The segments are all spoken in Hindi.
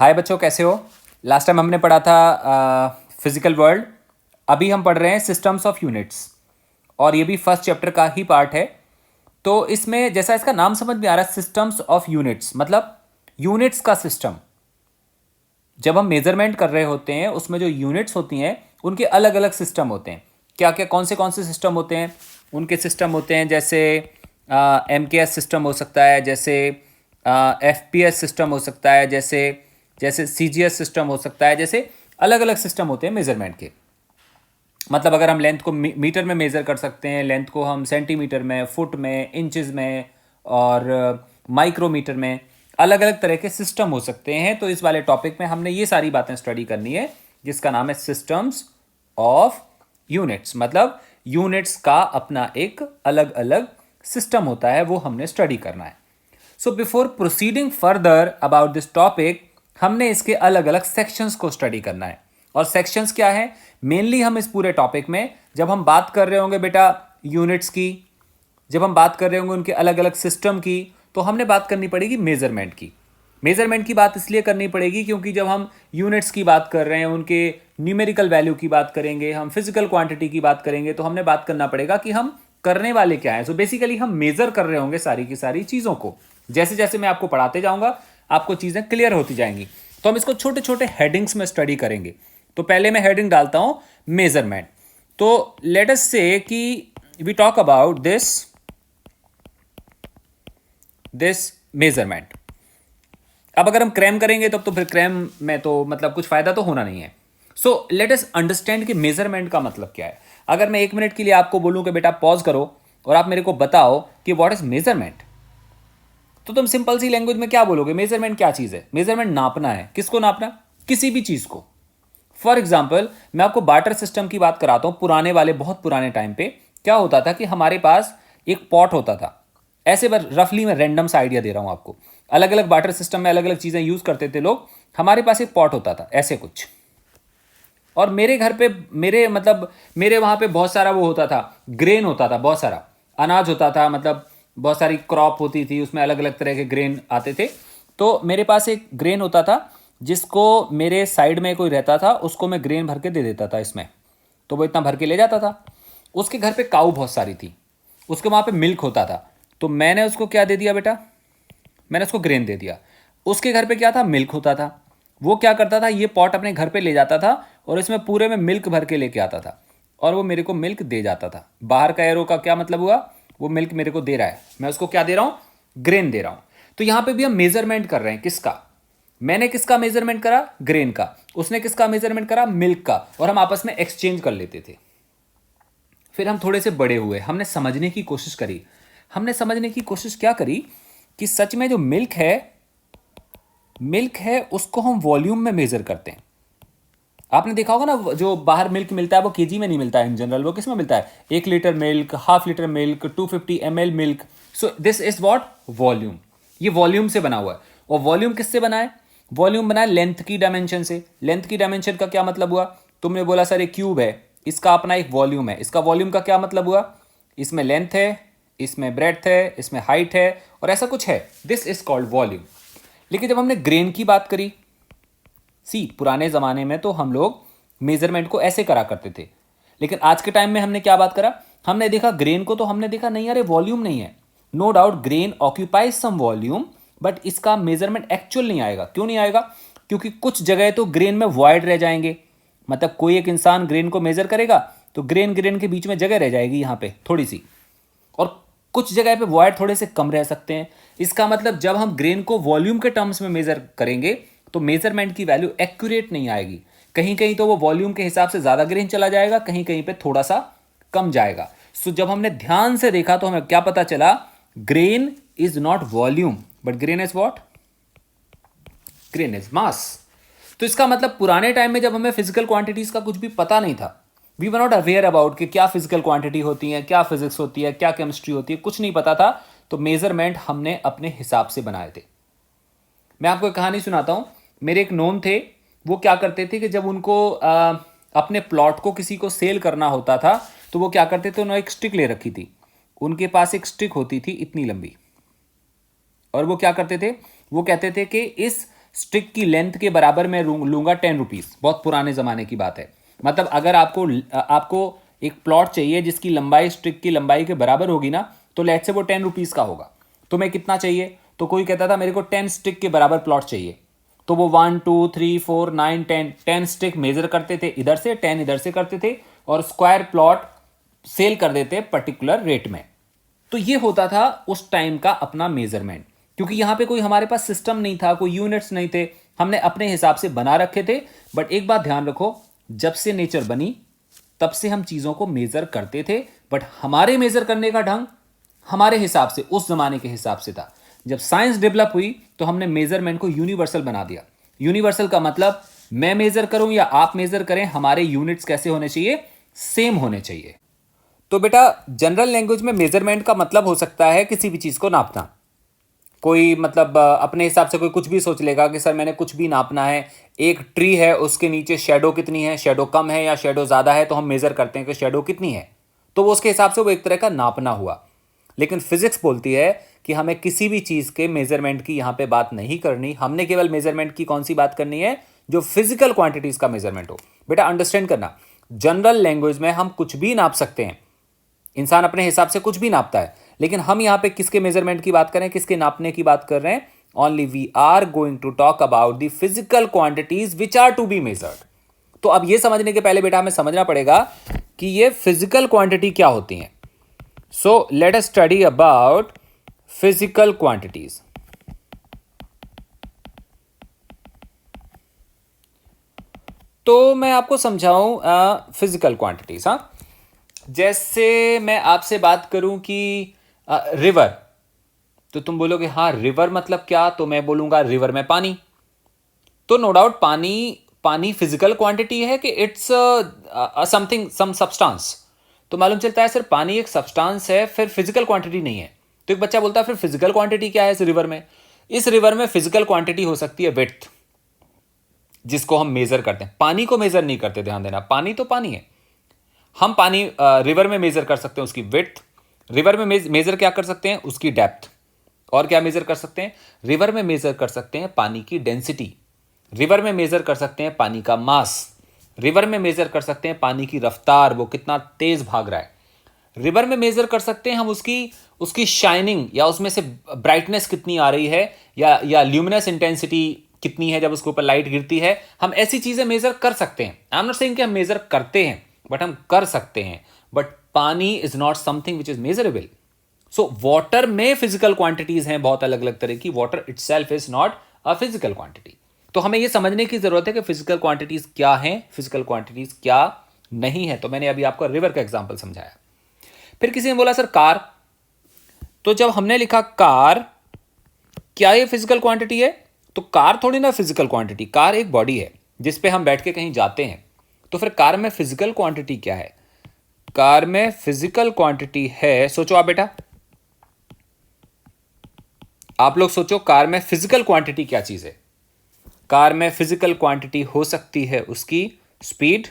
हाय बच्चों, कैसे हो। लास्ट टाइम हमने पढ़ा था फिजिकल वर्ल्ड। अभी हम पढ़ रहे हैं सिस्टम्स ऑफ यूनिट्स और ये भी फर्स्ट चैप्टर का ही पार्ट है। तो इसमें जैसा इसका नाम समझ में आ रहा है, सिस्टम्स ऑफ यूनिट्स मतलब यूनिट्स का सिस्टम। जब हम मेजरमेंट कर रहे होते हैं उसमें जो यूनिट्स होती हैं उनके अलग अलग सिस्टम होते हैं। क्या क्या कौन से सिस्टम होते हैं, उनके सिस्टम होते हैं जैसे MKS सिस्टम हो सकता है, जैसे FPS सिस्टम हो सकता है, जैसे जैसे CGS सिस्टम हो सकता है। जैसे अलग अलग सिस्टम होते हैं मेजरमेंट के। मतलब अगर हम लेंथ को मीटर में मेज़र कर सकते हैं, लेंथ को हम सेंटीमीटर में, फुट में, इंचेस में और माइक्रोमीटर में, अलग अलग तरह के सिस्टम हो सकते हैं। तो इस वाले टॉपिक में हमने ये सारी बातें स्टडी करनी है जिसका नाम है सिस्टम्स ऑफ यूनिट्स। मतलब यूनिट्स का अपना एक अलग अलग सिस्टम होता है, वो हमने स्टडी करना है। So before proceeding further about this topic, हमने इसके अलग अलग सेक्शंस को स्टडी करना है। और सेक्शंस क्या है, मेनली हम इस पूरे टॉपिक में जब हम बात कर रहे होंगे बेटा यूनिट्स की, जब हम बात कर रहे होंगे उनके अलग अलग सिस्टम की, तो हमने बात करनी पड़ेगी मेजरमेंट की। मेजरमेंट की बात इसलिए करनी पड़ेगी क्योंकि जब हम यूनिट्स की बात कर रहे हैं, उनके न्यूमेरिकल वैल्यू की बात करेंगे, हम फिजिकल क्वांटिटी की बात करेंगे, तो हमने बात करना पड़ेगा कि हम करने वाले क्या है। सो बेसिकली हम मेजर कर रहे होंगे सारी की सारी चीज़ों को। जैसे जैसे मैं आपको पढ़ाते जाऊंगा आपको चीज़ें क्लियर होती जाएंगी। तो हम इसको छोटे छोटे हेडिंग्स में स्टडी करेंगे। तो पहले मैं हेडिंग डालता हूं मेजरमेंट। तो लेट अस से कि we talk about this measurement. अब अगर हम क्रैम करेंगे तब तो फिर क्रैम में तो मतलब कुछ फायदा तो होना नहीं है। सो लेट अस अंडरस्टैंड कि मेजरमेंट का मतलब क्या है। अगर मैं 1 मिनट के लिए आपको बोलूं कि बेटा पॉज करो और आप मेरे को बताओ कि व्हाट इज मेजरमेंट, तो तुम सिंपल सी लैंग्वेज में क्या बोलोगे। मेजरमेंट क्या चीज है? मेजरमेंट नापना है। किसको नापना? किसी भी चीज को। फॉर एग्जाम्पल मैं आपको बार्टर सिस्टम की बात कराता हूं। पुराने वाले, बहुत पुराने टाइम पे क्या होता था कि हमारे पास एक पॉट होता था। ऐसे बस रफली मैं रैंडम सा आइडिया दे रहा हूं आपको। अलग अलग बार्टर सिस्टम में अलग अलग चीजें यूज करते थे लोग। हमारे पास एक पॉट होता था ऐसे कुछ, और मेरे घर पे, मेरे वहां पे बहुत सारा वो होता था, ग्रेन होता था, बहुत सारा अनाज होता था। मतलब बहुत सारी क्रॉप होती थी, उसमें अलग अलग तरह के ग्रेन आते थे। तो मेरे पास एक ग्रेन होता था जिसको मेरे साइड में कोई रहता था, उसको मैं ग्रेन भर के दे देता था इसमें। तो वो इतना भर के ले जाता था। उसके घर पे काऊ बहुत सारी थी, उसके वहाँ पे मिल्क होता था। तो मैंने उसको क्या दे दिया बेटा, मैंने उसको ग्रेन दे दिया। उसके घर पे क्या था, मिल्क होता था। वो क्या करता था, ये पॉट अपने घर पे ले जाता था और इसमें पूरे में मिल्क भर के लेके आता था और वो मेरे को मिल्क दे जाता था। बाहर का एरो का क्या मतलब हुआ, वो मिल्क मेरे को दे रहा है, मैं उसको क्या दे रहा हूँ, ग्रेन दे रहा हूँ। तो यहाँ पे भी हम मेजरमेंट कर रहे हैं। किसका? मैंने किसका मेजरमेंट करा? ग्रेन का। उसने किसका मेजरमेंट करा? मिल्क का। और हम आपस में एक्सचेंज कर लेते थे। फिर हम थोड़े से बड़े हुए, हमने समझने की कोशिश करी। हमने समझने की कोशिश क्या करी कि सच में जो मिल्क है उसको हम वॉल्यूम में मेजर करते हैं। आपने देखा होगा ना, जो बाहर मिल्क मिलता है वो केजी में नहीं मिलता है इन जनरल। वो किस में मिलता है? 1 litre milk, half litre milk, 250 ml milk. So this is what? Volume. ये वॉल्यूम से बना हुआ है। और वॉल्यूम किससे बना है? वॉल्यूम बना है लेंथ की डायमेंशन से। लेंथ की डायमेंशन का क्या मतलब हुआ? तुमने बोला सर ये क्यूब है, इसका अपना एक वॉल्यूम है। इसका वॉल्यूम का क्या मतलब हुआ? इसमें लेंथ है, इसमें ब्रेड्थ है, इसमें हाइट है और ऐसा कुछ है। This is called volume. लेकिन जब हमने ग्रेन की बात करी, पुराने ज़माने में तो हम लोग मेजरमेंट को ऐसे करा करते थे। लेकिन आज के टाइम में हमने क्या बात करा, हमने देखा ग्रेन को, तो हमने देखा नहीं यार ये वॉल्यूम नहीं है। No doubt grain occupies some volume, but इसका मेजरमेंट एक्चुअल नहीं आएगा। क्यों नहीं आएगा? क्योंकि कुछ जगह तो ग्रेन में वॉइड रह जाएंगे। मतलब कोई एक इंसान ग्रेन को मेजर करेगा तो ग्रेन ग्रेन के बीच में जगह रह जाएगी यहाँ पे थोड़ी सी, और कुछ जगह पे वॉइड थोड़े से कम रह सकते हैं। इसका मतलब जब हम ग्रेन को वॉल्यूम के टर्म्स में मेजर करेंगे तो मेजरमेंट की वैल्यू एक्यूरेट नहीं आएगी। कहीं कहीं तो वो वॉल्यूम के हिसाब से ज़्यादा ग्रेन चला जाएगा, कहीं कहीं पे थोड़ा सा कम जाएगा। सो जब हमने ध्यान से देखा तो हमें क्या पता चला, grain is not volume but grain is what? Grain is mass. तो इसका मतलब पुराने टाइम में जब हमें फिजिकल क्वांटिटीज का कुछ भी पता नहीं था, we were not aware about कि क्या फिजिकल क्वांटिटी होती है, क्या फिजिक्स होती है, क्या केमिस्ट्री होती है, कुछ नहीं पता था। तो मेजरमेंट हमने अपने हिसाब से बनाए थे। मैं आपको एक कहानी सुनाता हूं। मेरे एक नोन थे, वो क्या करते थे कि जब उनको अपने प्लॉट को किसी को सेल करना होता था तो वो क्या करते थे, उन्होंने एक स्टिक ले रखी थी। उनके पास एक स्टिक होती थी इतनी लंबी, और वो क्या करते थे, वो कहते थे कि इस स्टिक की लेंथ के बराबर मैं लूंगा 10 रुपीज़। बहुत पुराने ज़माने की बात है। मतलब अगर आपको एक प्लॉट चाहिए जिसकी लंबाई स्टिक की लंबाई के बराबर होगी ना, तो लेट से वो 10 रुपीज़ का होगा। तो मैं कितना चाहिए, तो कोई कहता था मेरे को 10 स्टिक के बराबर प्लॉट चाहिए, तो वो 1 2 3 4 9 10 स्टिक मेजर करते थे इधर से, 10 इधर से करते थे, और स्क्वायर प्लॉट सेल कर देते पर्टिकुलर रेट में। तो ये होता था उस टाइम का अपना मेजरमेंट, क्योंकि यहां पे कोई हमारे पास सिस्टम नहीं था, कोई यूनिट्स नहीं थे, हमने अपने हिसाब से बना रखे थे। बट एक बात ध्यान रखो, जब से नेचर बनी तब से हम चीजों को मेजर करते थे, बट हमारे मेजर करने का ढंग हमारे हिसाब से, उस जमाने के हिसाब से था। जब साइंस डेवलप हुई तो हमने मेजरमेंट को यूनिवर्सल बना दिया। यूनिवर्सल का मतलब मैं मेजर करूं या आप मेजर करें, हमारे यूनिट्स कैसे होने चाहिए, सेम होने चाहिए। तो बेटा जनरल लैंग्वेज में मेजरमेंट का मतलब हो सकता है किसी भी चीज को नापना। कोई मतलब अपने हिसाब से कोई कुछ भी सोच लेगा कि सर मैंने कुछ भी नापना है, एक ट्री है उसके नीचे शेडो कितनी है, शेडो कम है या शेडो ज़्यादा है, तो हम मेज़र करते हैं कि शेडो कितनी है, तो वो उसके हिसाब से वो एक तरह का नापना हुआ। लेकिन फिजिक्स बोलती है कि हमें किसी भी चीज़ के मेजरमेंट की यहाँ पे बात नहीं करनी, हमने केवल मेजरमेंट की कौन सी बात करनी है, जो फिजिकल क्वांटिटीज़ का मेजरमेंट हो। बेटा अंडरस्टैंड करना, जनरल लैंग्वेज में हम कुछ भी नाप सकते हैं, इंसान अपने हिसाब से कुछ भी नापता है, लेकिन हम यहां पे किसके मेजरमेंट की बात कर रहे हैं, किसके नापने की बात कर रहे हैं, only we are going to talk about the physical quantities which are to be measured. तो अब ये समझने के पहले बेटा हमें समझना पड़ेगा कि ये फिजिकल क्वांटिटी क्या होती हैं। So let us study about physical quantities. तो मैं आपको समझाऊं फिजिकल क्वांटिटीज। हाँ, जैसे मैं आपसे बात करूं कि रिवर, तो तुम बोलोगे हाँ रिवर मतलब क्या, तो मैं बोलूंगा रिवर में पानी। तो नो डाउट पानी फिजिकल क्वांटिटी है कि इट्स समथिंग सम सब्सटेंस। तो मालूम चलता है सर पानी एक सब्सटेंस है, फिर फिजिकल क्वांटिटी नहीं है। तो एक बच्चा बोलता है फिर फिजिकल क्वांटिटी क्या है इस रिवर में। इस रिवर में फिजिकल क्वांटिटी हो सकती है विड्थ, जिसको हम मेजर करते हैं। पानी को मेजर नहीं करते, ध्यान देना, पानी तो पानी है। हम पानी रिवर में मेजर कर सकते हैं उसकी विड्थ, रिवर में मेजर क्या कर सकते हैं, उसकी डेप्थ, और क्या मेजर कर सकते हैं, रिवर में मेजर कर सकते हैं पानी की डेंसिटी, रिवर में मेजर कर सकते हैं पानी का मास, रिवर में मेजर कर सकते हैं पानी की रफ्तार, वो कितना तेज भाग रहा है, रिवर में मेजर कर सकते हैं हम उसकी शाइनिंग, या उसमें से ब्राइटनेस कितनी आ रही है, या ल्यूमिनस इंटेंसिटी कितनी है जब उसके ऊपर लाइट गिरती है। हम ऐसी चीजें मेजर कर सकते हैं। आई एम नॉट सेइंग कि हम मेजर करते हैं, बट हम कर सकते हैं। बट पानी is not something which is measurable. So water में फिजिकल क्वांटिटीज हैं बहुत अलग अलग तरह की, water itself is not a physical quantity. तो हमें यह समझने की जरूरत है कि फिजिकल क्वांटिटीज क्या हैं, फिजिकल क्वांटिटीज क्या नहीं है। तो मैंने अभी आपको रिवर का एग्जांपल समझाया। फिर किसी ने बोला सर कार, तो जब हमने लिखा कार, क्या ये फिजिकल क्वांटिटी है, तो कार थोड़ी ना फिजिकल क्वांटिटी, कार एक बॉडी है जिस पे हम बैठ के कहीं जाते हैं। तो फिर कार में फिजिकल क्वांटिटी क्या है, कार में फिजिकल क्वांटिटी है, सोचो आप बेटा, आप लोग सोचो कार में फिजिकल क्वांटिटी क्या चीज है। कार में फिजिकल क्वांटिटी हो सकती है उसकी स्पीड,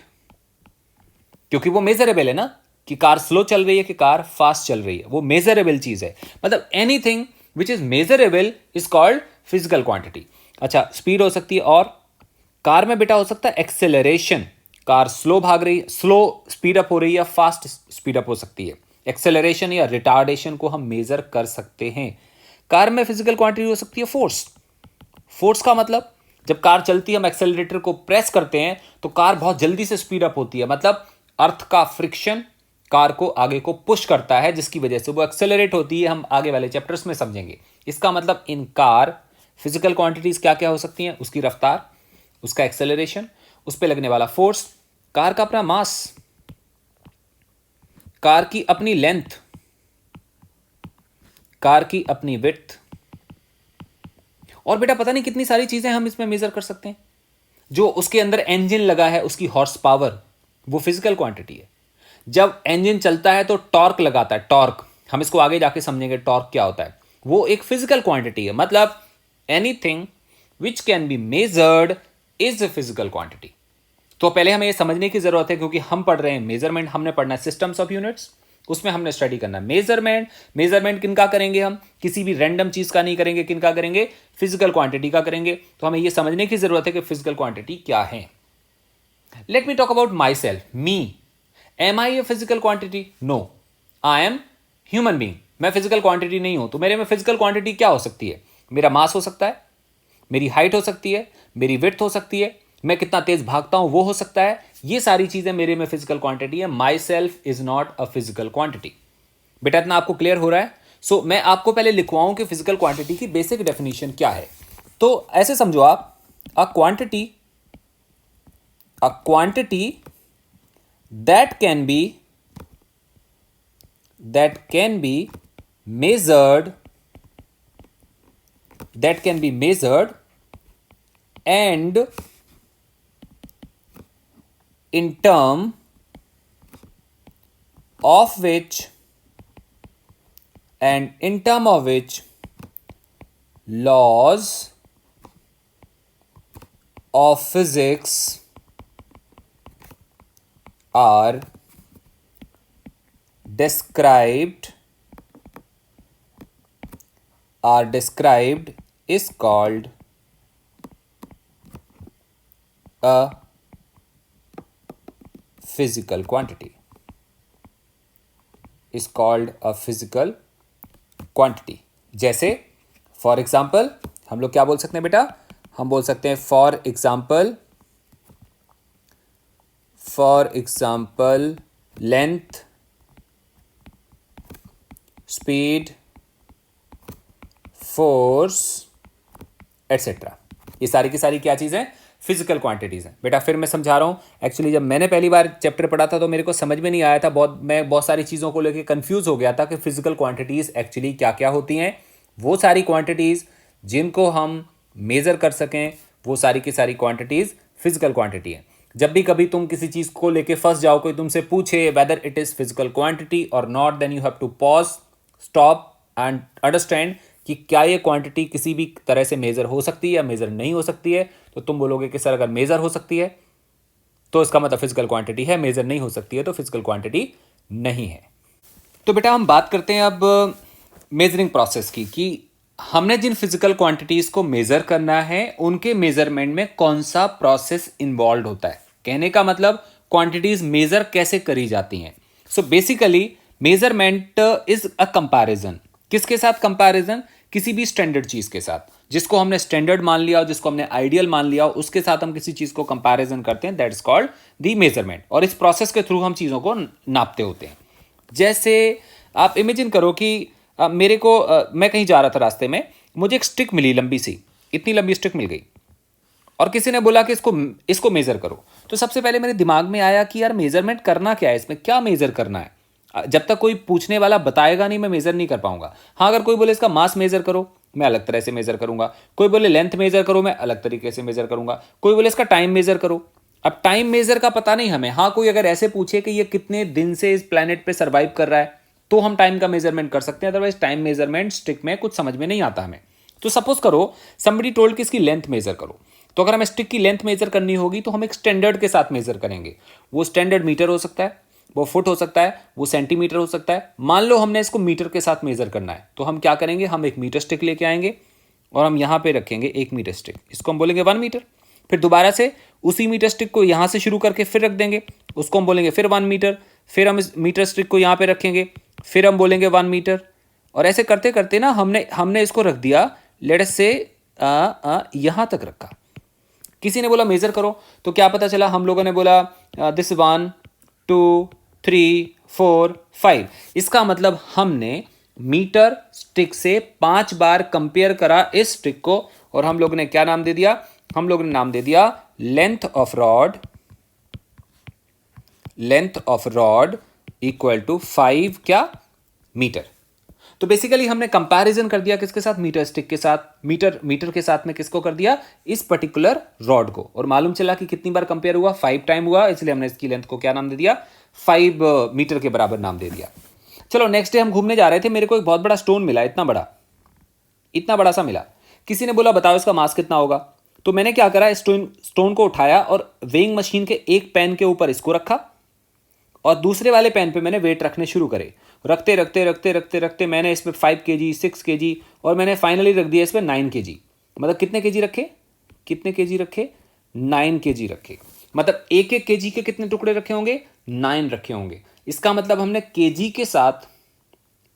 क्योंकि वो मेजरेबल है ना, कि कार स्लो चल रही है कि कार फास्ट चल रही है, वो मेजरेबल चीज है। मतलब anything which is measurable is called physical quantity. अच्छा, स्पीड हो सकती है, और कार में बेटा हो सकता है एक्सेलरेशन, कार स्लो भाग रही, स्लो स्पीड अप हो रही है, फास्ट स्पीड अप हो सकती है। एक्सेलरेशन या रिटार्डेशन को हम मेजर कर सकते हैं। कार में फिजिकल क्वांटिटी हो सकती है फोर्स। फोर्स का मतलब जब कार चलती है, हम एक्सेलरेटर को प्रेस करते हैं तो कार बहुत जल्दी से स्पीड अप होती है। मतलब अर्थ का फ्रिक्शन कार को आगे को पुश करता है, जिसकी वजह से वो एक्सेलरेट होती है। हम आगे वाले चैप्टर्स में समझेंगे। इसका मतलब इन कार फिजिकल क्वांटिटीज क्या क्या हो सकती हैं, उसकी रफ्तार, उसका एक्सेलरेशन, उस पर लगने वाला फोर्स, कार का अपना मास, कार की अपनी लेंथ, कार की अपनी विड्थ, और बेटा पता नहीं कितनी सारी चीजें हम इसमें मेजर कर सकते हैं। जो उसके अंदर इंजन लगा है, उसकी हॉर्स पावर, वो फिजिकल क्वांटिटी है। जब इंजन चलता है तो टॉर्क लगाता है, टॉर्क, हम इसको आगे जाके समझेंगे टॉर्क क्या होता है, वो एक फिजिकल क्वांटिटी है। मतलब anything which can be measured is a physical quantity. तो पहले हमें ये समझने की जरूरत है, क्योंकि हम पढ़ रहे हैं मेजरमेंट, हमने पढ़ना है सिस्टम्स ऑफ यूनिट्स, उसमें हमने स्टडी करना है। मेजरमेंट किनका करेंगे हम? किसी भी रैंडम चीज का नहीं करेंगे, किनका करेंगे? फिजिकल क्वांटिटी का करेंगे। तो हमें यह समझने की जरूरत है कि फिजिकल क्वांटिटी क्या है। Let me talk about myself, me. Am I a physical quantity? No, I am human being. मैं फिजिकल क्वांटिटी नहीं हूं। तो मेरे में फिजिकल क्वांटिटी क्या हो सकती है? मेरा मास हो सकता है, मेरी हाइट हो सकती है, मेरी विड्थ हो सकती है, मैं कितना तेज भागता हूं वो हो सकता है। ये सारी चीजें मेरे में फिजिकल क्वांटिटी है। My self is not a physical quantity. बेटा इतना आपको क्लियर हो रहा है? सो मैं आपको पहले लिखवाऊं कि फिजिकल क्वांटिटी की बेसिक डेफिनेशन क्या है। तो ऐसे समझो आप, a quantity that can be measured and in term of which laws of physics are described is called a physical quantity. जैसे फॉर एग्जाम्पल हम लोग क्या बोल सकते हैं बेटा? हम बोल सकते हैं for example length, speed, force etcetera. ये सारी की सारी क्या चीज़ है? फिजिकल क्वांटिटीज हैं। बेटा फिर मैं समझा रहा हूँ, एक्चुअली जब मैंने पहली बार चैप्टर पढ़ा था तो मेरे को समझ में नहीं आया था, मैं बहुत सारी चीज़ों को लेकर कंफ्यूज हो गया था कि फिजिकल क्वांटिटीज एक्चुअली क्या क्या होती हैं। वो सारी क्वांटिटीज जिनको हम मेजर कर सकें, वो सारी की सारी क्वांटिटीज फिजिकल क्वांटिटी है। जब भी कभी तुम किसी चीज़ को लेके फंस जाओ, कोई तुमसे पूछे whether it is physical quantity और not, then you have to pause, stop and understand कि क्या ये क्वांटिटी किसी भी तरह से मेजर हो सकती है या मेजर नहीं हो सकती है। तो तुम बोलोगे कि सर अगर मेजर हो सकती है तो इसका मतलब फिजिकल क्वांटिटी है, मेजर नहीं हो सकती है तो फिजिकल क्वांटिटी नहीं है। तो बेटा हम बात करते हैं अब मेजरिंग प्रोसेस की, कि हमने जिन फिजिकल क्वांटिटीज को मेजर करना है उनके मेजरमेंट में कौन सा प्रोसेस इन्वॉल्व होता है। कहने का मतलब क्वांटिटीज मेजर कैसे करी जाती हैं। So basically measurement is a comparison. किसके साथ कंपैरिजन? किसी भी स्टैंडर्ड चीज के साथ, जिसको हमने स्टैंडर्ड मान लिया, जिसको हमने आइडियल मान लिया, उसके साथ हम किसी चीज को कंपैरिजन करते हैं, that is called the measurement. और इस प्रोसेस के थ्रू हम चीजों को नापते होते हैं। जैसे आप इमेजिन करो कि मैं कहीं जा रहा था, रास्ते में मुझे एक स्टिक मिली लंबी सी, इतनी लंबी स्टिक मिल गई और किसी ने बोला कि इसको मेजर करो। तो सबसे पहले मेरे दिमाग में आया कि यार मेजरमेंट करना क्या है, इसमें क्या मेजर करना है। जब तक कोई पूछने वाला बताएगा नहीं मैं मेजर नहीं कर पाऊंगा। हाँ, अगर कोई बोले इसका मास मेजर करो, मैं अलग तरह से मेजर करूंगा। कोई बोले लेंथ मेजर करो, मैं अलग तरीके से मेजर करूंगा। कोई बोले इसका टाइम मेजर करो, अब टाइम मेजर का पता नहीं हमें। हाँ, कोई अगर ऐसे पूछे कि ये कितने दिन से इस प्लेनेट पे सर्वाइव कर रहा है तो हम टाइम का मेजरमेंट कर सकते हैं, अदरवाइज टाइम मेजरमेंट स्टिक में कुछ समझ में नहीं आता हमें। तो सपोज करो समबडी टोल्ड कि इसकी लेंथ मेजर करो, तो अगर हमें स्टिक की लेंथ मेजर करनी होगी तो हम एक स्टैंडर्ड के साथ मेजर करेंगे। वो स्टैंडर्ड मीटर हो सकता है, वो फुट हो सकता है, वो सेंटीमीटर हो सकता है। मान लो हमने इसको मीटर के साथ मेजर करना है तो हम क्या करेंगे, हम एक मीटर स्टिक लेके आएंगे और हम यहाँ पे रखेंगे 1 मीटर स्टिक, इसको हम बोलेंगे 1 मीटर। फिर दोबारा से उसी मीटर स्टिक को यहाँ से शुरू करके फिर रख देंगे, उसको हम बोलेंगे फिर 1 मीटर। फिर हम इस मीटर स्टिक को यहाँ पे रखेंगे, फिर हम बोलेंगे 1 मीटर। और ऐसे करते करते ना हमने इसको रख दिया, लेट अस से यहाँ तक रखा। किसी ने बोला मेजर करो, तो क्या पता चला हम लोगों ने बोला दिस 1 2 3 4 5। इसका मतलब हमने मीटर स्टिक से 5 बार कंपेयर करा इस स्टिक को और हम लोग ने क्या नाम दे दिया, हम लोग ने नाम दे दिया length of rod equal to 5 क्या मीटर। तो बेसिकली हमने कंपैरिजन कर दिया किसके साथ, मीटर स्टिक के साथ। मीटर के साथ में किसको कर दिया, इस पर्टिकुलर रॉड को। और मालूम चला कि कितनी बार कंपेयर हुआ, 5 टाइम हुआ, इसलिए हमने इसकी लेंथ को क्या नाम दे दिया, 5 मीटर के बराबर नाम दे दिया। चलो नेक्स्ट डे हम घूमने जा रहे थे, मेरे को एक बहुत बड़ा स्टोन मिला, इतना बड़ा सा मिला। किसी ने बोला बताओ इसका मास कितना होगा। तो मैंने क्या करा, स्टोन को उठाया और वेइंग मशीन के एक पेन के ऊपर इसको रखा और दूसरे वाले पेन पे मैंने वेट रखने शुरू करे, रखते रखते रखते रखते रखते मैंने इस पर 5 kg 6 kg और मैंने फाइनली रख दिया इस पर 9 kg। मतलब कितने केजी रखे, कितने केजी रखे, 9 kg रखे। मतलब एक एक केजी के कितने टुकड़े रखे होंगे, 9 रखे होंगे। इसका मतलब हमने केजी के साथ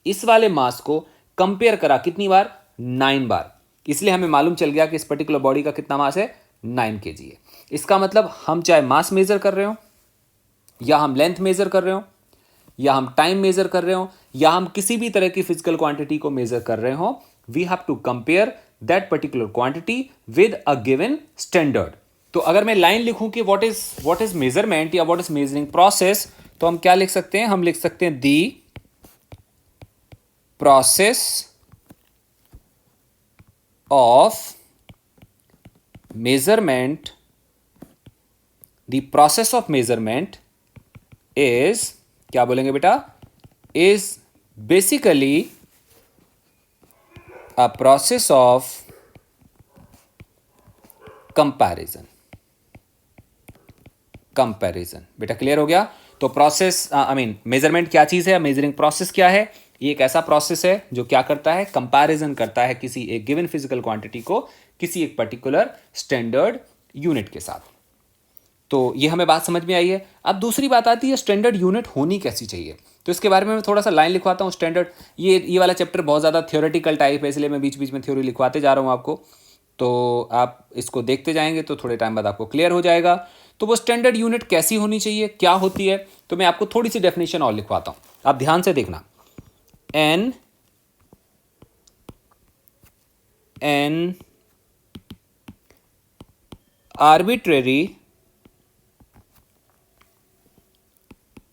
इस वाले मास को कंपेयर करा कितनी बार, 9 बार। इसलिए हमें मालूम चल गया कि इस पर्टिकुलर बॉडी का कितना मास है, 9 kg है। इसका मतलब हम चाहे मास मेजर कर रहे हो, या हम लेंथ मेजर कर रहे हो, या हम टाइम मेजर कर रहे हो, या हम किसी भी तरह की फिजिकल क्वांटिटी को मेजर कर रहे हो, we have to compare that particular quantity with a given standard. तो अगर मैं लाइन लिखूं कि व्हाट इज मेजरमेंट या व्हाट इज मेजरिंग प्रोसेस, तो हम क्या लिख सकते हैं, हम लिख सकते हैं the process of measurement, the process of measurement is, क्या बोलेंगे बेटा, is basically a process of comparison. Comparison बेटा क्लियर हो गया। तो प्रोसेस आई मीन मेजरमेंट क्या चीज है, मेजरिंग प्रोसेस क्या है, ये एक ऐसा प्रोसेस है जो क्या करता है, कंपैरिजन करता है किसी एक गिवन फिजिकल क्वांटिटी को किसी एक पर्टिकुलर स्टैंडर्ड यूनिट के साथ। तो ये हमें बात समझ में आई है। अब दूसरी बात आती है स्टैंडर्ड यूनिट होनी कैसी चाहिए। तो इसके बारे में मैं थोड़ा सा लाइन लिखवाता हूँ। स्टैंडर्ड, ये वाला चैप्टर बहुत ज़्यादा थ्योरेटिकल टाइप है, इसलिए मैं बीच बीच में थ्योरी लिखवाते जा रहा हूँ आपको। तो आप इसको देखते जाएंगे तो थोड़े टाइम बाद आपको क्लियर हो जाएगा। तो वो स्टैंडर्ड यूनिट कैसी होनी चाहिए, क्या होती है, तो मैं आपको थोड़ी सी डेफिनेशन और लिखवाता हूँ, आप ध्यान से देखना। An arbitrary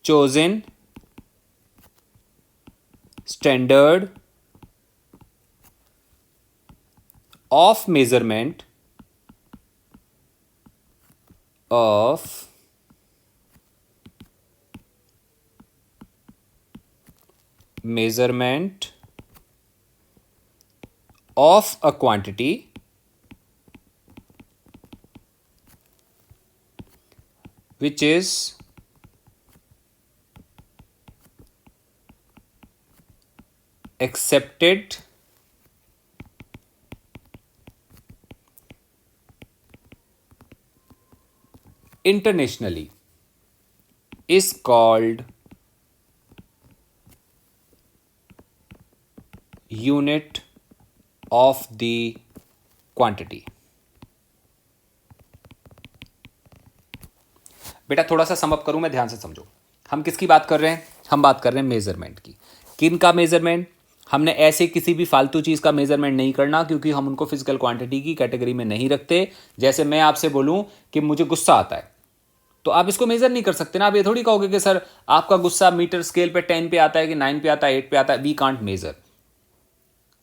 chosen standard of measurement of a quantity which is accepted internationally is called unit of the quantity। बेटा थोड़ा सा समअप करूं मैं, ध्यान से समझो। हम किसकी बात कर रहे हैं, हम बात कर रहे हैं मेजरमेंट की। किन का मेजरमेंट, हमने ऐसे किसी भी फालतू चीज़ का मेजरमेंट नहीं करना, क्योंकि हम उनको फिजिकल क्वांटिटी की कैटेगरी में नहीं रखते। जैसे मैं आपसे बोलूं कि मुझे गुस्सा आता है, तो आप इसको मेजर नहीं कर सकते ना। आप ये थोड़ी कहोगे कि सर आपका गुस्सा मीटर स्केल पे 10 पे आता है कि 9 पे आता है, 8 पे आता है। We can't measure.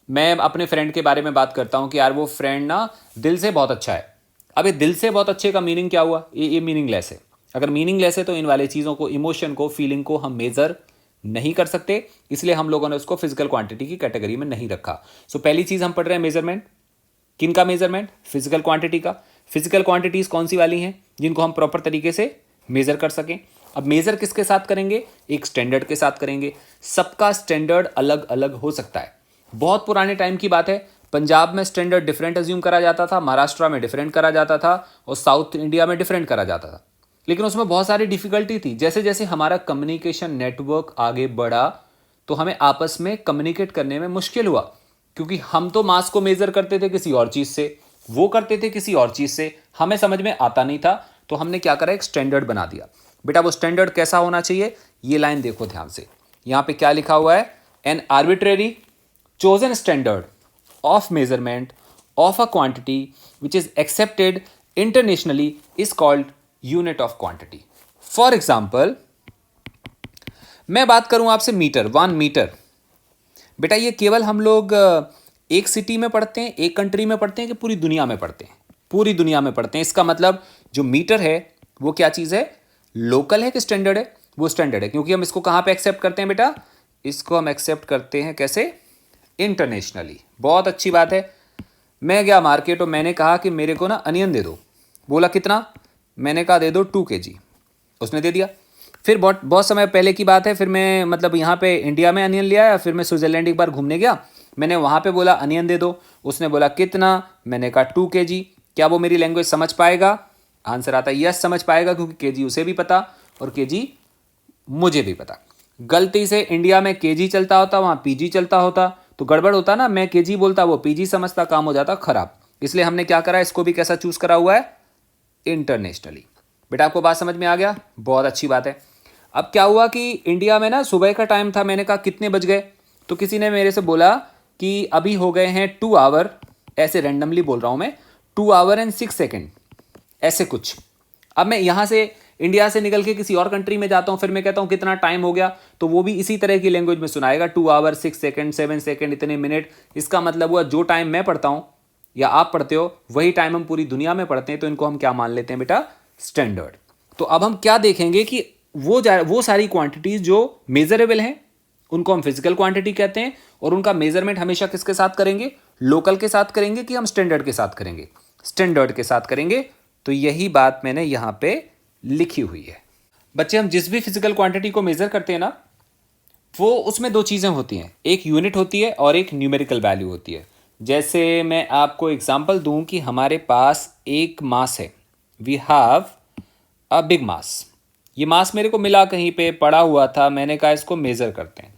मैं अपने फ्रेंड के बारे में बात करता हूं कि यार वो फ्रेंड ना दिल से बहुत अच्छा है। अब ये दिल से बहुत अच्छे का मीनिंग क्या हुआ, ये मीनिंगलेस है। अगर मीनिंगलेस है तो इन वाले चीज़ों को, इमोशन को, फीलिंग को हम मेजर नहीं कर सकते, इसलिए हम लोगों ने उसको फिजिकल क्वांटिटी की कैटेगरी में नहीं रखा। सो पहली चीज़ हम पढ़ रहे हैं मेजरमेंट। किन का मेजरमेंट, फिजिकल क्वांटिटी का। फिजिकल क्वांटिटीज कौन सी वाली हैं जिनको हम प्रॉपर तरीके से मेजर कर सकें। अब मेजर किसके साथ करेंगे, एक स्टैंडर्ड के साथ करेंगे। सबका स्टैंडर्ड अलग अलग हो सकता है। बहुत पुराने टाइम की बात है, पंजाब में स्टैंडर्ड डिफरेंट अज्यूम करा जाता था, महाराष्ट्र में डिफरेंट करा जाता था, और साउथ इंडिया में डिफरेंट करा जाता था। लेकिन उसमें बहुत सारी डिफिकल्टी थी। जैसे जैसे हमारा कम्युनिकेशन नेटवर्क आगे बढ़ा तो हमें आपस में कम्युनिकेट करने में मुश्किल हुआ, क्योंकि हम तो मास को मेजर करते थे किसी और चीज़ से, वो करते थे किसी और चीज़ से, हमें समझ में आता नहीं था। तो हमने क्या करा, एक स्टैंडर्ड बना दिया। बेटा वो स्टैंडर्ड कैसा होना चाहिए, ये लाइन देखो ध्यान से। यहाँ पे क्या लिखा हुआ है, an arbitrary chosen standard of measurement of a quantity which is accepted internationally is called unit of quantity। For example, मैं बात करूं आपसे मीटर, 1 मीटर। बेटा ये केवल हम लोग एक सिटी में पढ़ते हैं, एक कंट्री में पढ़ते हैं, कि पूरी दुनिया में पढ़ते हैं, पूरी दुनिया में पढ़ते हैं। इसका मतलब जो मीटर है वो क्या चीज़ है, लोकल है कि स्टैंडर्ड है, वो स्टैंडर्ड है। क्योंकि हम इसको कहाँ पे एक्सेप्ट करते हैं बेटा, इसको हम एक्सेप्ट करते हैं कैसे, इंटरनेशनली। बहुत अच्छी बात है। मैं गया मार्केट और मैंने कहा कि मेरे को ना अनियन दे दो। बोला कितना, मैंने कहा दे दो 2 kg। उसने दे दिया। फिर बहुत बहुत समय पहले की बात है, फिर मैं मतलब यहाँ पे इंडिया में अनियन ले आया, फिर मैं स्विट्ज़रलैंड एक बार घूमने गया, मैंने वहाँ पे बोला अनियन दे दो, उसने बोला कितना, मैंने कहा 2 kg। क्या वो मेरी लैंग्वेज समझ पाएगा? आंसर आता है यस समझ पाएगा, क्योंकि केजी उसे भी पता और केजी मुझे भी पता। गलती से इंडिया में केजी चलता होता, वहाँ पीजी चलता होता तो गड़बड़ होता ना, मैं केजी बोलता वो पीजी समझता, काम हो जाता खराब। इसलिए हमने क्या करा, इसको भी कैसा चूज करा हुआ है, इंटरनेशनली। बेटा आपको बात समझ में आ गया? बहुत अच्छी बात है। अब क्या हुआ कि इंडिया में ना सुबह का टाइम था, मैंने कहा कितने बज गए, तो किसी ने मेरे से बोला कि अभी हो गए हैं 2 आवर, ऐसे रैंडमली बोल रहा हूँ मैं, 2 आवर एंड 6 सेकेंड ऐसे कुछ। अब मैं यहाँ से इंडिया से निकल के किसी और कंट्री में जाता हूँ, फिर मैं कहता हूँ कितना टाइम हो गया, तो वो भी इसी तरह की लैंग्वेज में सुनाएगा, 2 आवर 6 सेकेंड 7 सेकेंड इतने मिनट। इसका मतलब हुआ जो टाइम मैं पढ़ता हूँ या आप पढ़ते हो वही टाइम हम पूरी दुनिया में पढ़ते हैं, तो इनको हम क्या मान लेते हैं बेटा, स्टैंडर्ड। तो अब हम क्या देखेंगे कि वो सारी क्वांटिटीज जो मेजरेबल हैं उनको हम फिजिकल क्वांटिटी कहते हैं, और उनका मेजरमेंट हमेशा किसके साथ करेंगे, लोकल के साथ करेंगे कि हम स्टैंडर्ड के साथ करेंगे, स्टैंडर्ड के साथ करेंगे। तो यही बात मैंने यहाँ पे लिखी हुई है। बच्चे हम जिस भी फिजिकल क्वांटिटी को मेजर करते हैं ना, वो उसमें 2 चीज़ें होती हैं, एक यूनिट होती है और एक न्यूमेरिकल वैल्यू होती है। जैसे मैं आपको एग्जांपल दूं कि हमारे पास एक मास है, वी हैव अ बिग मास। ये मास मेरे को मिला कहीं पे पड़ा हुआ था, मैंने कहा इसको मेज़र करते हैं।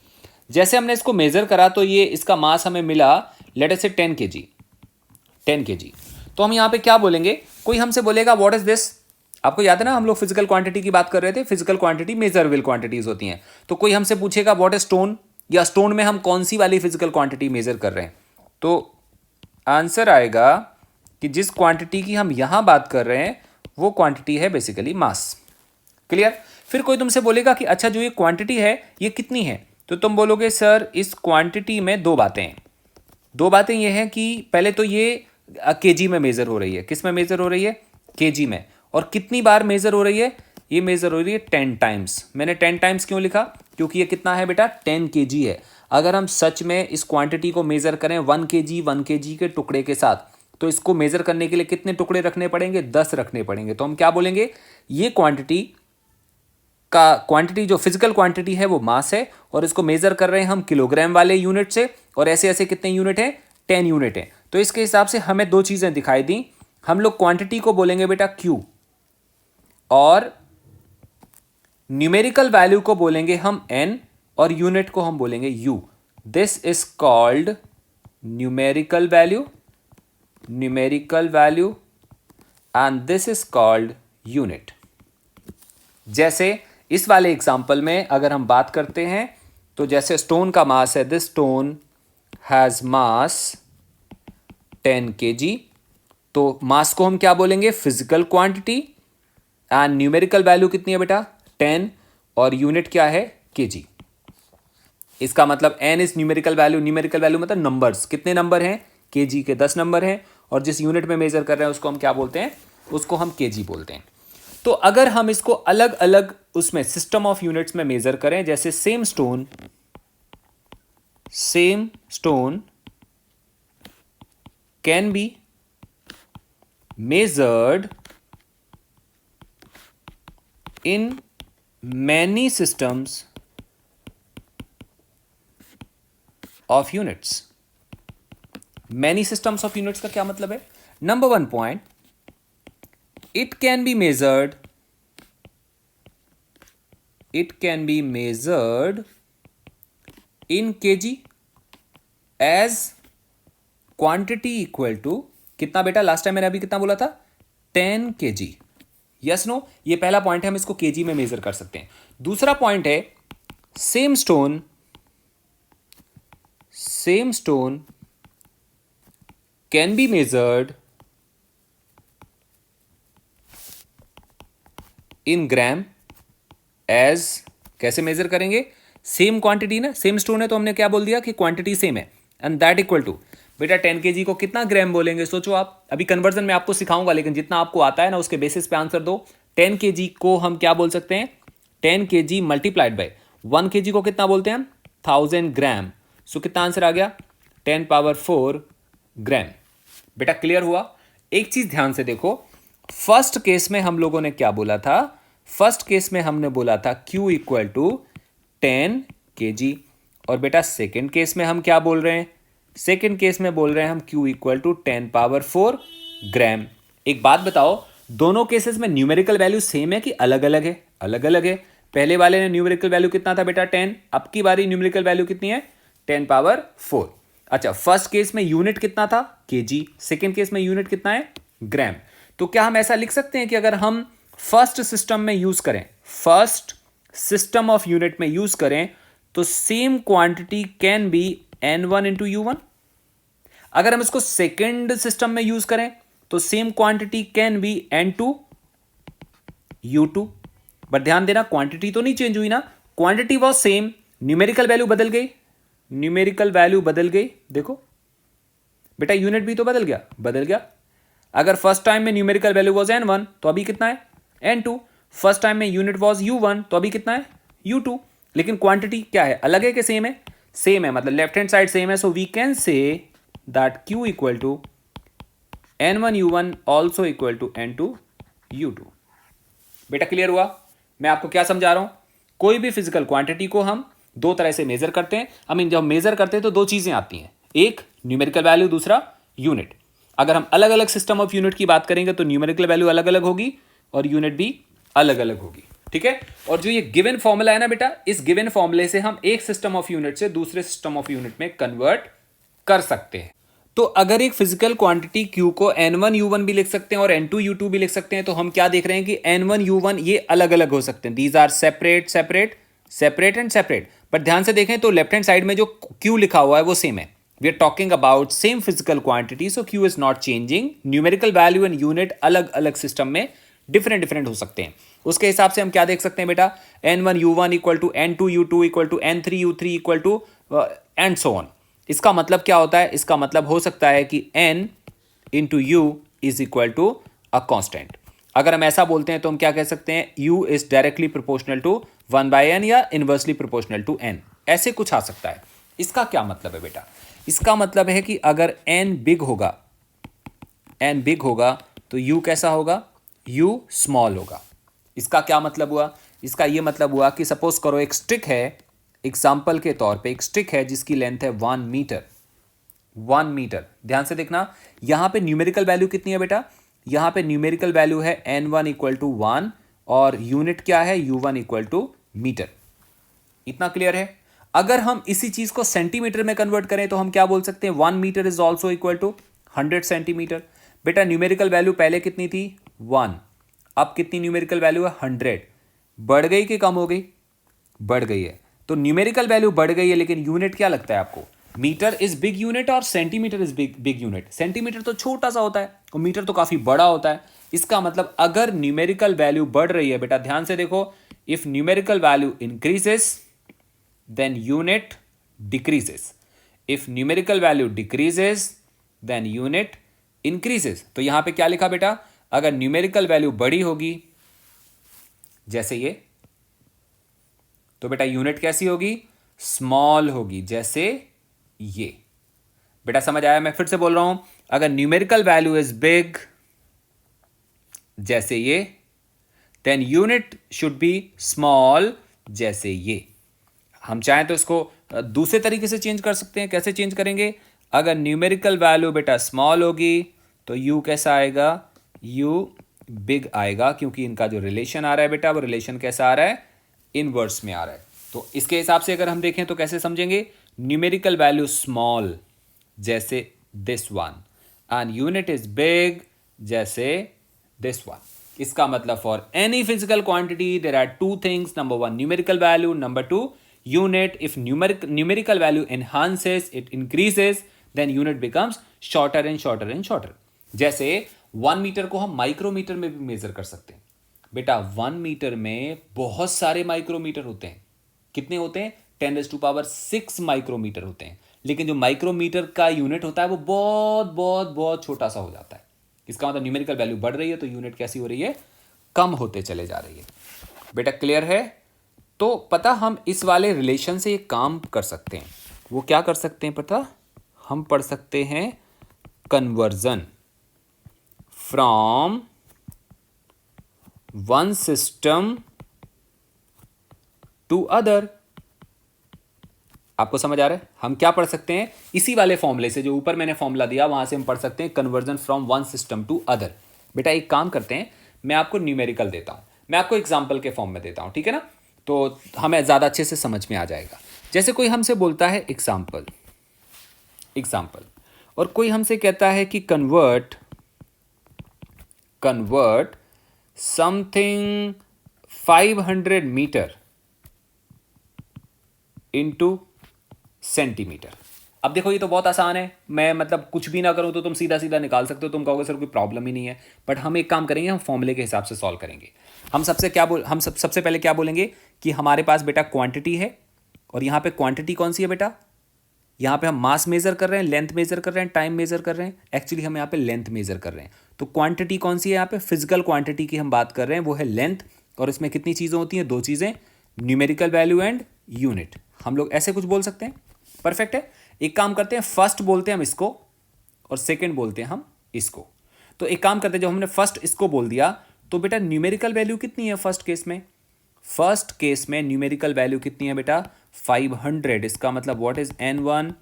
जैसे हमने इसको मेज़र करा तो ये इसका मास हमें मिला लेट अस से 10 kg, 10 kg। तो हम यहाँ पे क्या बोलेंगे, कोई हमसे बोलेगा व्हाट इज दिस। आपको याद है ना हम लोग फिजिकल क्वांटिटी की बात कर रहे थे, फिजिकल क्वांटिटी मेजरेबल क्वांटिटीज होती हैं। तो कोई हमसे पूछेगा व्हाट इज स्टोन, या स्टोन में हम कौन सी वाली फिजिकल क्वांटिटी मेजर कर रहे हैं, तो आंसर आएगा कि जिस क्वांटिटी की हम यहाँ बात कर रहे हैं वो क्वांटिटी है बेसिकली मास। क्लियर? फिर कोई तुमसे बोलेगा कि अच्छा जो ये क्वांटिटी है ये कितनी है, तो तुम बोलोगे सर इस क्वांटिटी में 2 बातें हैं। 2 बातें ये हैं कि पहले तो ये केजी में मेज़र हो रही है, किस में मेज़र हो रही है, केजी में। और कितनी बार मेज़र हो रही है, ये मेज़र हो रही है 10 टाइम्स। मैंने 10 टाइम्स क्यों लिखा, क्योंकि ये कितना है बेटा, 10 kg है। अगर हम सच में इस क्वांटिटी को मेज़र करें 1 kg के टुकड़े के साथ, तो इसको मेज़र करने के लिए कितने टुकड़े रखने पड़ेंगे, 10 रखने पड़ेंगे। तो हम क्या बोलेंगे, ये क्वांटिटी जो फिजिकल क्वांटिटी है वो मास है, और इसको मेज़र कर रहे हैं हम किलोग्राम वाले यूनिट से, और ऐसे ऐसे कितने यूनिट हैं, 10 यूनिट हैं। तो इसके हिसाब से हमें 2 चीज़ें दिखाई दी, हम लोग क्वांटिटी को बोलेंगे बेटा Q, और न्यूमेरिकल वैल्यू को बोलेंगे हम N, और यूनिट को हम बोलेंगे U। This is called numerical value, and this is called unit. जैसे इस वाले एग्जाम्पल में अगर हम बात करते हैं, तो जैसे स्टोन का मास है, this stone has mass 10 kg, तो मास को हम क्या बोलेंगे, physical quantity, and numerical value कितनी है बेटा, 10, और यूनिट क्या है, केजी। इसका मतलब n इज न्यूमेरिकल वैल्यू मतलब नंबर्स, कितने नंबर हैं, केजी के 10 नंबर हैं, और जिस यूनिट में मेजर कर रहे हैं उसको हम क्या बोलते हैं, उसको हम केजी बोलते हैं। तो अगर हम इसको अलग अलग उसमें सिस्टम ऑफ यूनिट्स में मेजर करें, जैसे same stone can B measured in many systems of units। many systems of units का क्या मतलब है, number 1 point, it can be measured in kg as quantity equal to कितना बेटा, लास्ट टाइम मैंने अभी कितना बोला था, 10 kg। यस नो, ये पहला पॉइंट है, हम इसको केजी में मेजर कर सकते हैं। दूसरा पॉइंट है same stone can be measured in gram as, कैसे मेजर करेंगे, सेम क्वांटिटी ना, सेम स्टोन है तो हमने क्या बोल दिया कि क्वांटिटी सेम है, एंड दैट इक्वल टू बेटा 10 kg को कितना ग्राम बोलेंगे, सोचो आप। अभी कन्वर्जन में आपको सिखाऊंगा, लेकिन जितना आपको आता है ना उसके बेसिस पे आंसर दो। 10 kg को हम क्या बोल सकते हैं, 10 kg मल्टीप्लाइड बाय 1 kg को कितना बोलते हैं हम, 1000 ग्राम। सो कितना आंसर आ गया, 10 पावर 4 ग्राम। बेटा क्लियर हुआ? एक चीज ध्यान से देखो, फर्स्ट केस में हम लोगों ने क्या बोला था, फर्स्ट केस में हमने बोला था Q इक्वल टू 10 kg, और बेटा सेकेंड केस में हम क्या बोल रहे हैं, सेकेंड केस में बोल रहे हैं हम Q इक्वल टू 10⁴ ग्राम। एक बात बताओ, दोनों केसेस में न्यूमेरिकल वैल्यू सेम है कि अलग अलग है? अलग अलग है। पहले वाले ने न्यूमेरिकल वैल्यू कितना था बेटा 10, अब की बारी न्यूमेरिकल वैल्यू कितनी है 10⁴। अच्छा, फर्स्ट केस में यूनिट कितना था केजी, सेकेंड केस में यूनिट कितना है ग्राम। तो क्या हम ऐसा लिख सकते हैं कि अगर हम फर्स्ट सिस्टम में यूज करें, फर्स्ट सिस्टम ऑफ यूनिट में यूज करें, तो same quantity can be N1 into U1। अगर हम इसको सेकेंड सिस्टम में यूज करें तो same quantity can be N2 U2। But ध्यान देना, क्वांटिटी तो नहीं चेंज हुई ना, quantity was same, numerical value बदल गई, न्यूमेरिकल वैल्यू बदल गई। देखो बेटा, यूनिट भी तो बदल गया, बदल गया। अगर फर्स्ट टाइम में न्यूमेरिकल वैल्यू वॉज N1 तो अभी कितना है N2, फर्स्ट टाइम में यूनिट वॉज U1 तो अभी कितना है U2। लेकिन क्वांटिटी क्या है, अलग है कि सेम है? सेम है, मतलब लेफ्ट हैंड साइड सेम है। So we can say that Q equal to N1 U1 also equal to N2 U2। बेटा क्लियर हुआ मैं आपको क्या समझा रहा हूं? कोई भी फिजिकल क्वांटिटी को हम दो तरह से मेजर करते हैं। आई मीन जब मेजर करते हैं तो दो चीजें आती हैं, एक न्यूमेरिकल वैल्यू, दूसरा यूनिट। अगर हम अलग अलग सिस्टम ऑफ यूनिट की बात करेंगे तो न्यूमेरिकल वैल्यू अलग अलग होगी और यूनिट भी अलग अलग होगी, ठीक है। और जो ये गिवन फॉर्मूला है ना बेटा, इस गिवन फॉर्मूले से हम एक सिस्टम ऑफ यूनिट से दूसरे सिस्टम ऑफ यूनिट में कन्वर्ट कर सकते हैं। तो अगर एक फिजिकल क्वांटिटी Q को N1 U1 भी लिख सकते हैं और N2 U2 भी लिख सकते हैं, तो हम क्या देख रहे हैं कि N1 U1 ये अलग अलग हो सकते हैं। These are separate separate separate and separate. But ध्यान से देखें तो लेफ्ट हैंड साइड में जो Q लिखा हुआ है वो सेम है। We are talking about same physical quantity, so Q is not changing. Numerical value and unit अलग अलग सिस्टम में डिफरेंट डिफरेंट हो सकते हैं। उसके हिसाब से हम क्या देख सकते हैं बेटा, N1 U1 equal to N2 U2 equal to N3 U3 equal to and so on. इसका मतलब क्या होता है? इसका मतलब हो सकता है कि n into u is equal to a constant. अगर हम ऐसा बोलते हैं तो हम क्या कह सकते हैं, u is directly proportional to 1/n या इनवर्सली प्रोपोर्शनल टू n, ऐसे कुछ आ सकता है। इसका क्या मतलब है बेटा? इसका मतलब है कि अगर n बिग होगा, n बिग होगा तो u कैसा होगा, u स्मॉल होगा। इसका क्या मतलब हुआ? इसका यह मतलब हुआ कि सपोज करो एक स्टिक है, एग्जाम्पल के तौर पे एक स्टिक है जिसकी लेंथ है 1 मीटर। 1 मीटर, ध्यान से देखना, यहां पे न्यूमेरिकल वैल्यू कितनी है बेटा? यहां पे न्यूमेरिकल वैल्यू है N1 इक्वल टू 1 और यूनिट क्या है U1 इक्वल टू मीटर। इतना क्लियर है? अगर हम इसी चीज को सेंटीमीटर में कन्वर्ट करें तो हम क्या बोल सकते हैं, 1 metre is also equal to 100 centimetre. बेटा न्यूमेरिकल वैल्यू पहले कितनी थी 1, अब कितनी न्यूमेरिकल वैल्यू है 100। बढ़ गई कि कम हो गई? बढ़ गई है। तो न्यूमेरिकल वैल्यू बढ़ गई है, लेकिन यूनिट क्या लगता है आपको? मीटर इज बिग यूनिट और centimetre is big unit. Centimetre तो छोटा सा होता है और मीटर तो काफी बड़ा होता है। इसका मतलब अगर न्यूमेरिकल वैल्यू बढ़ रही है बेटा, ध्यान से देखो, if numerical value increases then unit decreases, if numerical value decreases then unit increases. तो यहां पे क्या लिखा बेटा, अगर न्यूमेरिकल वैल्यू बड़ी होगी जैसे ये, तो बेटा यूनिट कैसी होगी, स्मॉल होगी, जैसे ये। बेटा समझ आया? मैं फिर से बोल रहा हूं, अगर न्यूमेरिकल वैल्यू इज बिग जैसे ये, then unit should be small जैसे ये। हम चाहें तो इसको दूसरे तरीके से चेंज कर सकते हैं। कैसे चेंज करेंगे? अगर न्यूमेरिकल वैल्यू बेटा स्मॉल होगी तो यू कैसा आएगा, यू बिग आएगा, क्योंकि इनका जो रिलेशन आ रहा है बेटा, वो रिलेशन कैसा आ रहा है, इनवर्स में आ रहा है। तो इसके हिसाब से अगर हम देखें तो कैसे समझेंगे, न्यूमेरिकल वैल्यू स्मॉल जैसे this one and unit is big जैसे दिस वन। इसका मतलब for any physical quantity there are two things, number one numerical value, number two unit. If numerical value enhances, it increases, then unit becomes shorter and shorter and shorter। जैसे 1 मीटर को हम माइक्रोमीटर में भी मेजर कर सकते हैं। बेटा 1 मीटर में बहुत सारे माइक्रोमीटर होते हैं। कितने होते हैं? 10⁶ माइक्रोमीटर होते हैं। लेकिन जो माइक्रोमीटर का यूनिट होता है वो बहुत बहुत बहुत छोटा सा हो जाता है। इसका मतलब न्यूमेरिकल वैल्यू बढ़ रही है तो यूनिट कैसी हो रही है, कम होते चले जा रही है। बेटा क्लियर है? तो पता हम इस वाले रिलेशन से एक काम कर सकते हैं। वो क्या कर सकते हैं पता? हम पढ़ सकते हैं conversion from one system to other. आपको समझ आ रहा है? हम क्या पढ़ सकते हैं इसी वाले फॉर्मूले से, जो ऊपर मैंने फॉर्मूला दिया वहां से हम पढ़ सकते हैं conversion from one system to other. बेटा एक काम करते हैं, मैं आपको न्यूमेरिकल देता हूं, मैं आपको एग्जाम्पल के फॉर्म में देता हूं, ठीक है ना? तो हमें ज़्यादा अच्छे से समझ में आ जाएगा। जैसे कोई हमसे बोलता है एग्जाम्पल, एग्जाम्पल, और कोई हमसे कहता है कि convert something 500 metre into centimetre. अब देखो ये तो बहुत आसान है, मैं मतलब कुछ भी ना करूं तो तुम सीधा सीधा निकाल सकते हो, तुम कहोगे सर कोई प्रॉब्लम ही नहीं है। बट हम एक काम करेंगे, हम फॉर्मूले के हिसाब से सॉल्व करेंगे। सबसे पहले क्या बोलेंगे कि हमारे पास बेटा क्वांटिटी है, और यहाँ पे क्वांटिटी कौन सी है बेटा? यहाँ पे हम मास मेजर कर रहे हैं, लेंथ मेजर कर रहे हैं, टाइम मेजर कर रहे हैं। एक्चुअली हम यहाँ पे लेंथ मेजर कर रहे हैं। तो क्वांटिटी कौन सी है? यहाँ पे फिजिकल क्वांटिटी की हम बात कर रहे हैं, वो है लेंथ। और इसमें कितनी चीज़ें होती हैं? दो चीज़ें, न्यूमेरिकल वैल्यू एंड यूनिट। हम लोग ऐसे कुछ बोल सकते हैं, परफेक्ट है। एक काम करते हैं, फर्स्ट बोलते हैं हम इसको और सेकंड बोलते हैं हम इसको। तो एक काम करते हैं, जब हमने फर्स्ट इसको बोल दिया तो बेटा न्यूमेरिकल वैल्यू कितनी है फर्स्ट केस में? फर्स्ट केस में न्यूमेरिकल वैल्यू कितनी है बेटा? 500। इसका मतलब व्हाट इज n1?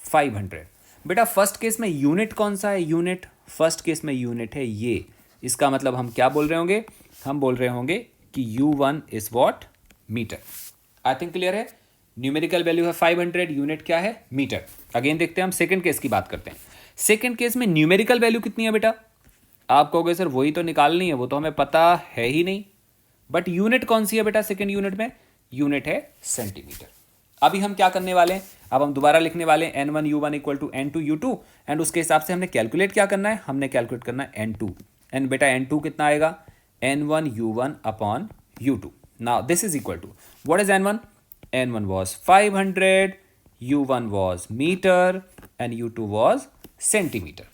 500। बेटा फर्स्ट केस में यूनिट कौन सा है? यूनिट फर्स्ट केस में यूनिट है ये। इसका मतलब हम क्या बोल रहे होंगे? हम बोल रहे होंगे कि u1 is what? Metre. I think clear है। न्यूमेरिकल वैल्यू है 500, यूनिट क्या है? मीटर। अगेन देखते हैं, हम सेकंड केस की बात करते हैं। सेकंड केस में न्यूमेरिकल वैल्यू कितनी है बेटा? आप कहोगे सर वही तो निकालनी है, वो तो हमें पता है ही नहीं। बट यूनिट कौन सी है बेटा सेकंड यूनिट में? यूनिट है सेंटीमीटर। अभी हम क्या करने वाले हैं? अब हम दोबारा लिखने वाले हैं n1 u1 equal to n2 u2, and उसके हिसाब से हमने कैलकुलेट क्या करना है? हमने कैलकुलेट करना है n2। एंड बेटा n2 कितना आएगा? n1 u1 upon u2। Now this is equal to what is n1? n1 was 500, u1 was meter and u2 was centimeter.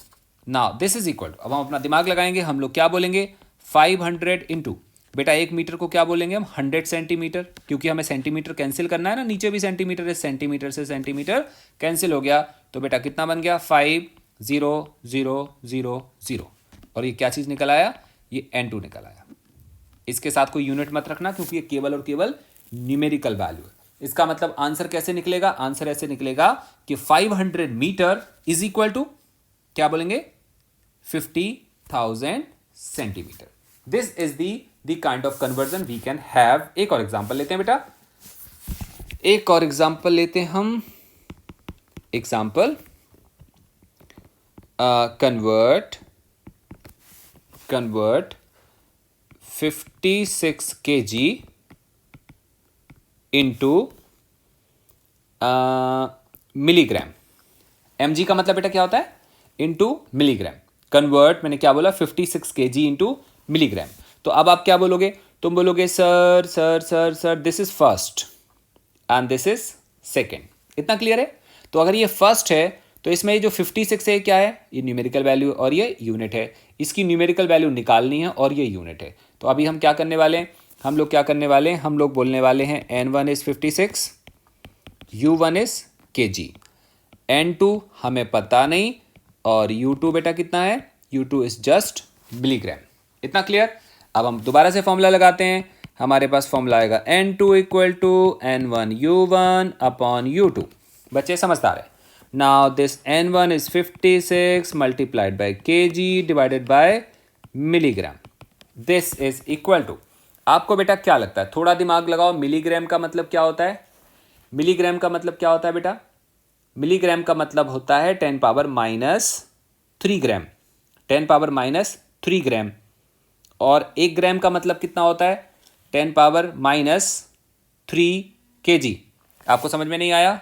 Now this is equal to, अब हम अपना दिमाग लगाएंगे, हम लोग क्या बोलेंगे? 500 इंटू, बेटा एक मीटर को क्या बोलेंगे हम? 100 सेंटीमीटर, क्योंकि हमें सेंटीमीटर कैंसिल करना है ना, नीचे भी सेंटीमीटर है, सेंटीमीटर से सेंटीमीटर कैंसिल हो गया। तो बेटा कितना बन गया? 500000। और ये क्या चीज़ निकल आया? ये n2 निकल आया। इसके साथ कोई यूनिट मत रखना, क्योंकि ये केवल और केवल न्यूमेरिकल वैल्यू है। इसका मतलब आंसर कैसे निकलेगा? आंसर ऐसे निकलेगा कि 500 मीटर इज इक्वल टू क्या बोलेंगे? 50,000 centimetre. This is the kind of conversion we can have. एक और एग्जांपल लेते हैं बेटा, एक और एग्जांपल लेते हैं हम। Example, convert 56 kg into milligram. mg का मतलब बेटा क्या होता है? Into milligram. कन्वर्ट मैंने क्या बोला? 56 kg इंटू मिलीग्राम। तो अब आप क्या बोलोगे? तुम बोलोगे sir sir sir sir this is first and this is second. इतना क्लियर है? तो अगर ये फर्स्ट है तो इसमें ये जो 56 है क्या है? ये न्यूमेरिकल वैल्यू और ये यूनिट है। इसकी न्यूमेरिकल वैल्यू निकालनी है और ये यूनिट है। तो अभी हम क्या करने वाले हैं? हम लोग क्या करने वाले हैं? हम लोग बोलने वाले हैं n1 is 56, u1 is kg, n2 हमें पता नहीं, और u2 बेटा कितना है? u2 is just milligram. इतना क्लियर? अब हम दोबारा से फॉर्मूला लगाते हैं। हमारे पास फॉर्मूला आएगा n2 equal to n1 u1 upon u2। बच्चे समझदार है। Now this n1 is 56 multiplied by kg divided by milligram. This is equal to, आपको बेटा क्या लगता है? थोड़ा दिमाग लगाओ। मिलीग्राम का मतलब क्या होता है? मिलीग्राम का मतलब क्या होता है बेटा? मिलीग्राम का मतलब होता है 10 पावर माइनस 3 ग्राम। 10 पावर माइनस 3 ग्राम। और 1 ग्राम का मतलब कितना होता है? 10 पावर माइनस 3 kg। आपको समझ में नहीं आया?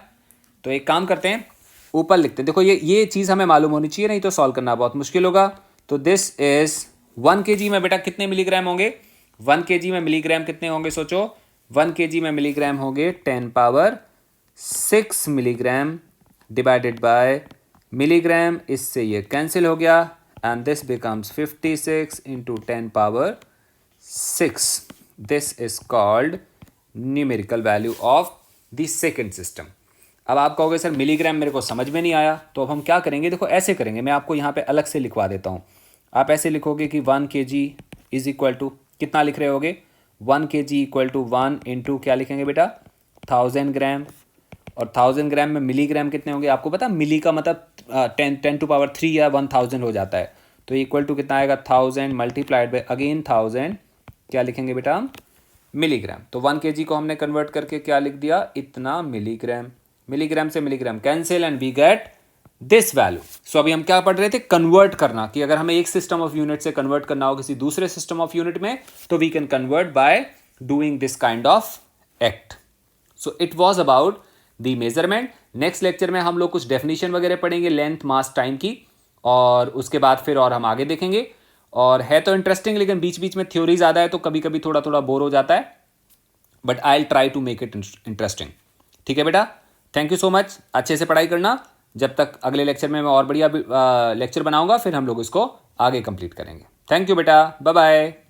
तो एक काम करते हैं, ऊपर लिखते हैं। देखो ये चीज़ हमें मालूम होनी चाहिए, नहीं तो सॉल्व करना बहुत मुश्किल होगा। तो दिस इज 1 kg में बेटा कितने मिलीग्राम होंगे? 1 kg में मिलीग्राम कितने होंगे? सोचो। 1 kg में मिलीग्राम होंगे 10 power 6 milligram divided by milligram. इससे ये कैंसिल हो गया and this becomes 56 into 10 power 6। This is called numerical value of the second system. अब आप कहोगे सर मिलीग्राम मेरे को समझ में नहीं आया, तो अब हम क्या करेंगे? देखो ऐसे करेंगे, मैं आपको यहाँ पे अलग से लिखवा देता हूँ। आप ऐसे लिखोगे कि 1 kg इज इक्वल टू, कितना लिख रहे होगे, 1 kg इक्वल टू 1 इंटू क्या लिखेंगे बेटा, 1000 ग्राम, और 1000 ग्राम में मिलीग्राम कितने होंगे आपको पता, मिली का मतलब 10⁻³ या 1000 हो जाता है, तो इक्वल टू कितना आएगा 1000 मल्टीप्लाइड बाई अगेन 1000, क्या लिखेंगे बेटा हम, मिलीग्राम। तो 1 kg को हमने कन्वर्ट करके क्या लिख दिया, इतना मिलीग्राम, मिलीग्राम से milligram cancel and we get this value. So अभी हम क्या पढ़ रहे थे, कन्वर्ट करना, कि अगर हमें एक सिस्टम ऑफ यूनिट से कन्वर्ट करना हो किसी दूसरे सिस्टम ऑफ यूनिट में, तो we can convert by doing this kind of act. So it was about the measurement. Next lecture में हम लोग कुछ डेफिनेशन वगैरह पढ़ेंगे लेंथ मास टाइम की, और उसके बाद फिर और हम आगे देखेंगे। और है तो इंटरेस्टिंग, लेकिन बीच बीच में थ्योरी ज़्यादा है तो कभी कभी थोड़ा थोड़ा बोर हो जाता है, but I will try to make it interesting. ठीक है बेटा, थैंक यू सो मच, अच्छे से पढ़ाई करना। जब तक अगले लेक्चर में मैं और बढ़िया लेक्चर बनाऊंगा, फिर हम लोग इसको आगे कंप्लीट करेंगे। थैंक यू बेटा, बाय बाय।